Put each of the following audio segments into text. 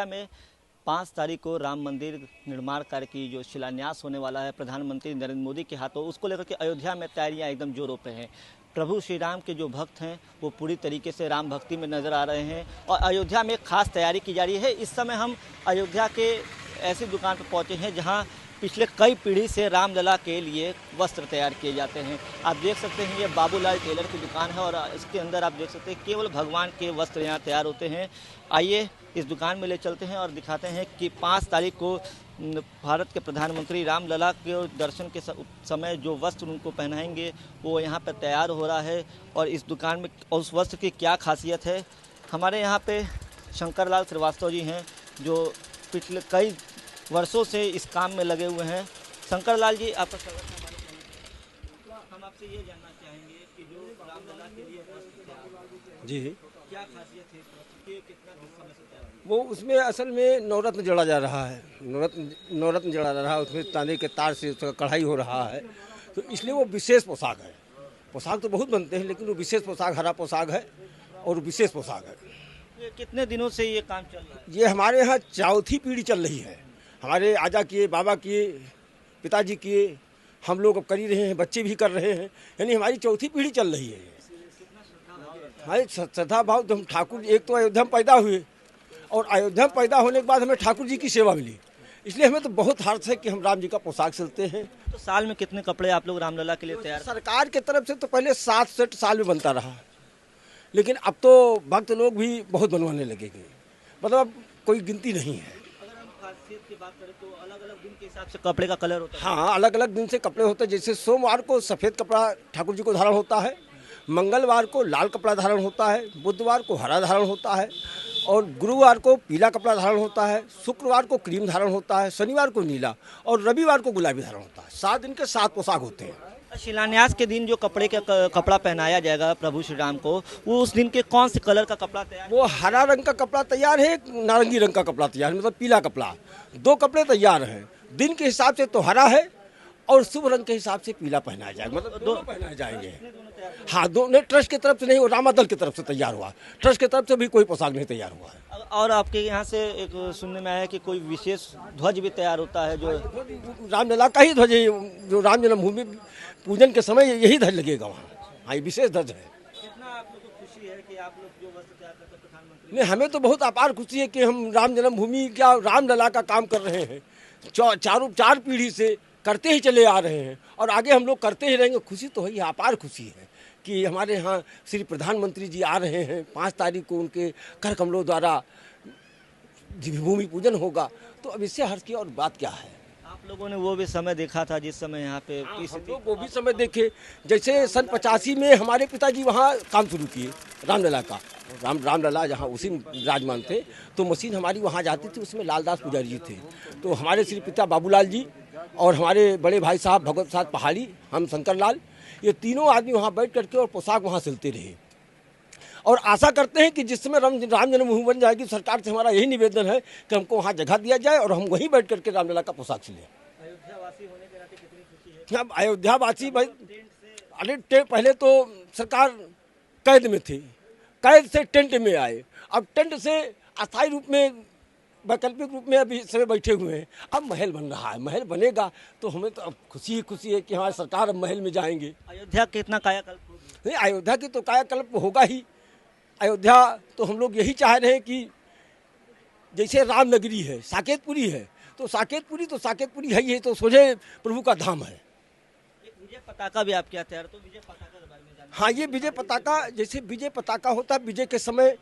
अयोध्या में 5 तारीख को राम मंदिर निर्माण कार्य की जो शिलान्यास होने वाला है प्रधानमंत्री नरेंद्र मोदी के हाथों, उसको लेकर के अयोध्या में तैयारियां एकदम जोरों पे हैं। प्रभु श्री राम के जो भक्त हैं वो पूरी तरीके से राम भक्ति में नज़र आ रहे हैं और अयोध्या में खास तैयारी की जा रही है। इस समय हम अयोध्या के ऐसी दुकान पर पहुँचे हैं जहाँ पिछले कई पीढ़ी से रामलला के लिए वस्त्र तैयार किए जाते हैं। आप देख सकते हैं ये बाबूलाल टेलर की दुकान है और इसके अंदर आप देख सकते हैं केवल भगवान के वस्त्र यहाँ तैयार होते हैं। आइए इस दुकान में ले चलते हैं और दिखाते हैं कि 5 तारीख को भारत के प्रधानमंत्री रामलला के दर्शन के समय जो वस्त्र उनको पहनाएंगे वो यहाँ पर तैयार हो रहा है और इस दुकान में उस वस्त्र की क्या खासियत है। हमारे यहाँ पे शंकर लाल श्रीवास्तव जी हैं जो पिछले कई वर्षों से इस काम में लगे हुए हैं। शंकर लाल जी, आपका स्वागत है हमारे चैनल पर। हम आपसे ये जानना चाहेंगे कि जो रामलला के लिए वस्त्र तैयार जी क्या खासियत है, कितना समय से तैयार वो उसमें असल में नवरत्न जड़ा जा रहा है, नवरत्न जड़ा जा रहा है, उसमें तांबे के तार से उसका कढ़ाई हो रहा है, तो इसलिए वो विशेष पोशाक है। पोशाक तो बहुत बनते हैं लेकिन वो विशेष पोशाक हरा पोशाक है और विशेष पोशाक है। ये कितने दिनों से ये काम चल रहा है? ये हमारे यहाँ चौथी पीढ़ी चल रही है। हमारे आजा किए, बाबा किए, पिताजी किए, हम लोग अब कर ही रहे हैं, बच्चे भी कर रहे हैं, यानी हमारी चौथी पीढ़ी चल रही है। हमारे श्रद्धा भाव तो हम ठाकुर, एक तो अयोध्या में पैदा हुए और अयोध्या में पैदा होने के बाद हमें ठाकुर जी की सेवा मिली, इसलिए हमें तो बहुत हर्ष है कि हम राम जी का पोशाक सिलते हैं। तो साल में कितने कपड़े आप लोग रामलला के लिए तैयार? सरकार की तरफ से तो पहले 7 सेट साल में बनता रहा, लेकिन अब तो भक्त लोग भी बहुत बनवाने लगेंगे, मतलब कोई गिनती नहीं है। अगर हम खासियत की बात करें तो अलग अलग दिन के हिसाब से कपड़े का कलर होता है। हाँ, अलग अलग दिन से कपड़े होते हैं। जैसे सोमवार को सफ़ेद कपड़ा ठाकुर जी को धारण होता है, मंगलवार को लाल कपड़ा धारण होता है, बुधवार को हरा धारण होता है और गुरुवार को पीला कपड़ा धारण होता है, शुक्रवार को क्रीम धारण होता है, शनिवार को नीला और रविवार को गुलाबी धारण होता है। 7 दिन के 7 पोशाक होते हैं। शिलान्यास के दिन जो कपड़ा पहनाया जाएगा प्रभु श्री राम को, वो उस दिन के कौन से कलर का कपड़ा तैयार? वो हरा रंग का कपड़ा तैयार है, नारंगी रंग का कपड़ा तैयार है, मतलब पीला कपड़ा। 2 कपड़े तैयार हैं। दिन के हिसाब से तो हरा है और शुभ रंग के हिसाब से पीला पहनाया जाएगा, मतलब दोनों पहनाए जाएंगे। हाँ, दोनों ट्रस्ट की तरफ से नहीं, वो रामादल की तरफ से तैयार हुआ, ट्रस्ट की तरफ से भी कोई पोशाक नहीं तैयार हुआ है। और आपके यहाँ से एक सुनने में आया है कि कोई विशेष ध्वज भी तैयार होता है, जो रामलला का ही ध्वज है, जो राम जन्मभूमि पूजन के समय यही ध्वज लगेगा वहाँ। हाँ, ये विशेष ध्वज है। कितना आप लोग को खुशी है कि आप लोग जो वस्त्र तैयार करते हैं प्रधानमंत्री? नहीं, हमें तो बहुत अपार खुशी है कि हम राम जन्मभूमि क्या रामलला का काम कर रहे हैं। 4 पीढ़ी से करते ही चले आ रहे हैं और आगे हम लोग करते ही रहेंगे। खुशी तो है, अपार खुशी है कि हमारे यहाँ श्री प्रधानमंत्री जी आ रहे हैं। 5 तारीख को उनके कर कमलों द्वारा भूमि पूजन होगा, तो अब इससे हर्ष की और बात क्या है। आप लोगों ने वो भी समय देखा था जिस समय यहाँ पे हम लोग वो भी समय देखे। जैसे सन 85 में हमारे पिताजी वहाँ काम शुरू किए रामलला का। रामलला जहाँ उसी विराजमान थे, तो मशीन हमारी वहाँ जाती थी, उसमें लालदास पुजारी जी थे। तो हमारे श्री पिता बाबूलाल जी और हमारे बड़े भाई साहब भगवत साहब पहाड़ी, हम शंकर लाल, ये तीनों आदमी वहाँ बैठ करके और पोशाक वहाँ सिलते रहे। और आशा करते हैं कि जिस समय राम जन्मभूमि बन जाएगी, सरकार से हमारा यही निवेदन है कि हमको वहाँ जगह दिया जाए और हम वहीं बैठ करके रामलला का पोशाक सिलें। अयोध्यावासी होने के नाते कितनी खुशी है? अब अयोध्यावासी भाई, अरे पहले तो सरकार कैद में थी, कैद से टेंट में आए, अब टेंट से अस्थायी रूप में, वैकल्पिक रूप में अभी समय बैठे हुए हैं। अब महल बन रहा है, महल बनेगा तो हमें तो अब खुशी है कि हमारी सरकार अब महल में जाएंगे। अयोध्या कितना कायाकल्प होगा? नहीं, अयोध्या की तो कायाकल्प होगा ही। अयोध्या तो हम लोग यही चाह रहे हैं कि जैसे राम नगरी है, साकेतपुरी है, तो साकेतपुरी है ही है, तो सोझे प्रभु का धाम है। विजय पताका भी आपके यहाँ तैयार, तो विजय पताका के बारे में जानना। हाँ, ये विजय पताका, जैसे विजय पताका होता है, विजय के समय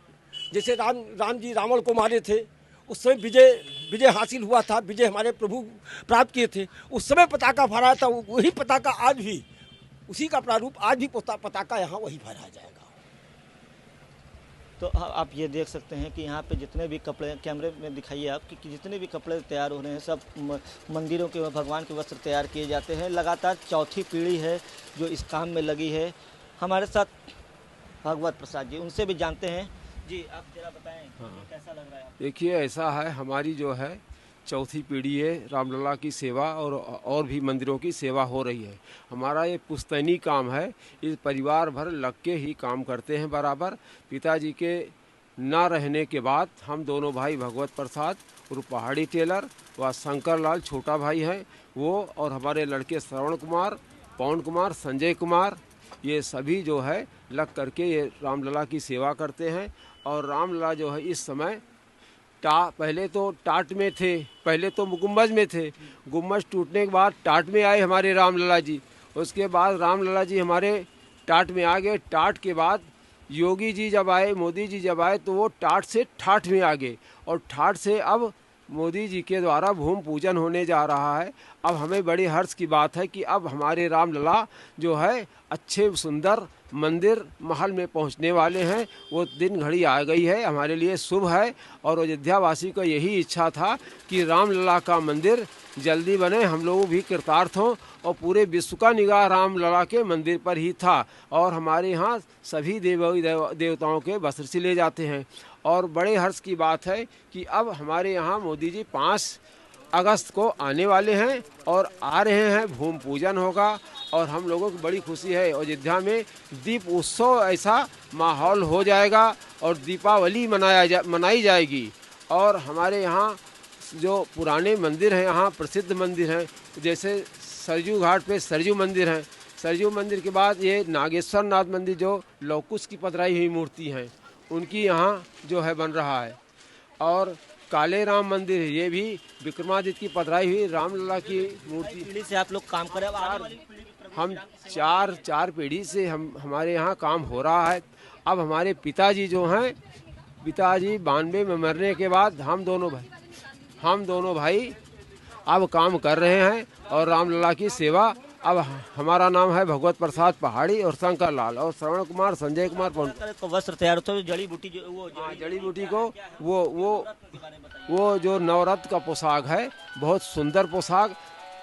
जैसे राम जी रावण को मारे थे, उस समय विजय हासिल हुआ था, विजय हमारे प्रभु प्राप्त किए थे, उस समय पताका फहराया था। वही पताका आज भी, उसी का प्रारूप आज भी पताका यहाँ वही फहराया जाएगा। तो आप ये देख सकते हैं कि यहाँ पे जितने भी कपड़े, कैमरे में दिखाइए आप कि जितने भी कपड़े तैयार हो रहे हैं, सब मंदिरों के भगवान के वस्त्र तैयार किए जाते हैं। लगातार चौथी पीढ़ी है जो इस काम में लगी है। हमारे साथ भागवत प्रसाद जी, उनसे भी जानते हैं। जी, आप जरा बताएं। हाँ। कैसा लग रहा है? देखिए, ऐसा है, हमारी जो है चौथी पीढ़ी है, रामलला की सेवा और भी मंदिरों की सेवा हो रही है। हमारा ये पुश्तैनी काम है, इस परिवार भर लग के ही काम करते हैं बराबर। पिताजी के ना रहने के बाद हम दोनों भाई भगवत प्रसाद और पहाड़ी टेलर व शंकर लाल छोटा भाई हैं, वो और हमारे लड़के श्रवण कुमार, पवन कुमार, संजय कुमार, ये सभी जो है लग करके ये रामलला की सेवा करते हैं। और रामलला जो है इस समय पहले तो टाट में थे, पहले तो गुम्बज में थे, गुम्बज टूटने के बाद टाट में आए हमारे रामलला जी। उसके बाद रामलला जी हमारे टाट में आ गए। टाट के बाद योगी जी जब आए, मोदी जी जब आए, तो वो टाट से ठाठ में आ गए और ठाठ से अब मोदी जी के द्वारा भूमि पूजन होने जा रहा है। अब हमें बड़ी हर्ष की बात है कि अब हमारे रामलला जो है अच्छे सुंदर मंदिर महल में पहुंचने वाले हैं। वो दिन घड़ी आ गई है, हमारे लिए शुभ है। और अयोध्या वासी को यही इच्छा था कि रामलला का मंदिर जल्दी बने, हम लोग भी कृतार्थ हों। और पूरे विश्व का निगाह रामलला के मंदिर पर ही था। और हमारे यहाँ सभी देवताओं के वस्त्र सिले जाते हैं। और बड़े हर्ष की बात है कि अब हमारे यहाँ मोदी जी 5 अगस्त को आने वाले हैं और आ रहे हैं, भूमि पूजन होगा। और हम लोगों को बड़ी खुशी है, अयोध्या में दीप उत्सव ऐसा माहौल हो जाएगा और दीपावली मनाई जाएगी। और हमारे यहाँ जो पुराने मंदिर हैं, यहाँ प्रसिद्ध मंदिर हैं, जैसे सरजू घाट पे सरजू मंदिर है। सरजू मंदिर के बाद ये नागेश्वर नाथ मंदिर जो लौकुश की पधराई हुई मूर्ति हैं, उनकी यहाँ जो है बन रहा है। और काले राम मंदिर है, ये भी विक्रमादित्य की पधराई हुई रामलला की मूर्ति। पीढ़ी से आप लोग काम कर रहे हैं, हम चार पीढ़ी से हमारे यहाँ काम हो रहा है। अब हमारे पिताजी जो हैं, पिताजी 92 में मरने के बाद हम दोनों भाई अब काम कर रहे हैं। और रामलला की सेवा, अब हमारा नाम है भगवत प्रसाद पहाड़ी और शंकर लाल और श्रवण कुमार, संजय कुमार, तो वस्त्र तैयार होता है, जड़ी बूटी जड़ी बूटी को वो जो नवरत्न का पोशाक है, बहुत सुंदर पोशाक।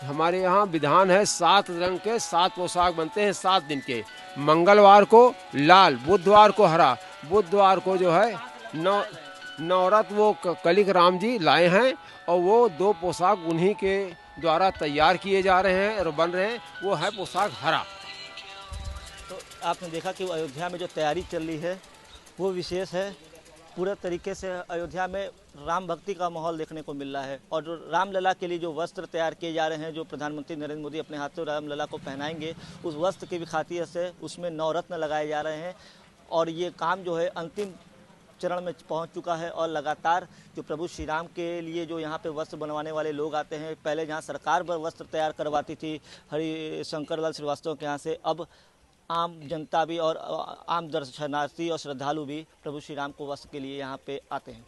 हमारे यहाँ विधान है 7 रंग के 7 पोशाक बनते हैं 7 दिन के। मंगलवार को लाल, बुधवार को हरा, बुधवार को जो है नवरत्न वो कलिक राम जी लाए हैं। और वो 2 पोशाक उन्हीं के द्वारा तैयार किए जा रहे हैं और बन रहे हैं, वो है पोशाक हरा। तो आपने देखा कि अयोध्या में जो तैयारी चल रही है वो विशेष है। पूरे तरीके से अयोध्या में राम भक्ति का माहौल देखने को मिल रहा है। और जो रामलला के लिए जो वस्त्र तैयार किए जा रहे हैं, जो प्रधानमंत्री नरेंद्र मोदी अपने हाथों रामलला को पहनाएंगे, उस वस्त्र की भी खातिरत से उसमें नवरत्न लगाए जा रहे हैं। और ये काम जो है अंतिम चरण में पहुंच चुका है। और लगातार जो प्रभु श्री राम के लिए जो यहाँ पे वस्त्र बनवाने वाले लोग आते हैं, पहले जहाँ सरकार वस्त्र तैयार करवाती थी हरि शंकर लाल श्रीवास्तव के यहाँ से, अब आम जनता भी और आम दर्शनार्थी और श्रद्धालु भी प्रभु श्री राम को वस्त्र के लिए यहाँ पे आते हैं।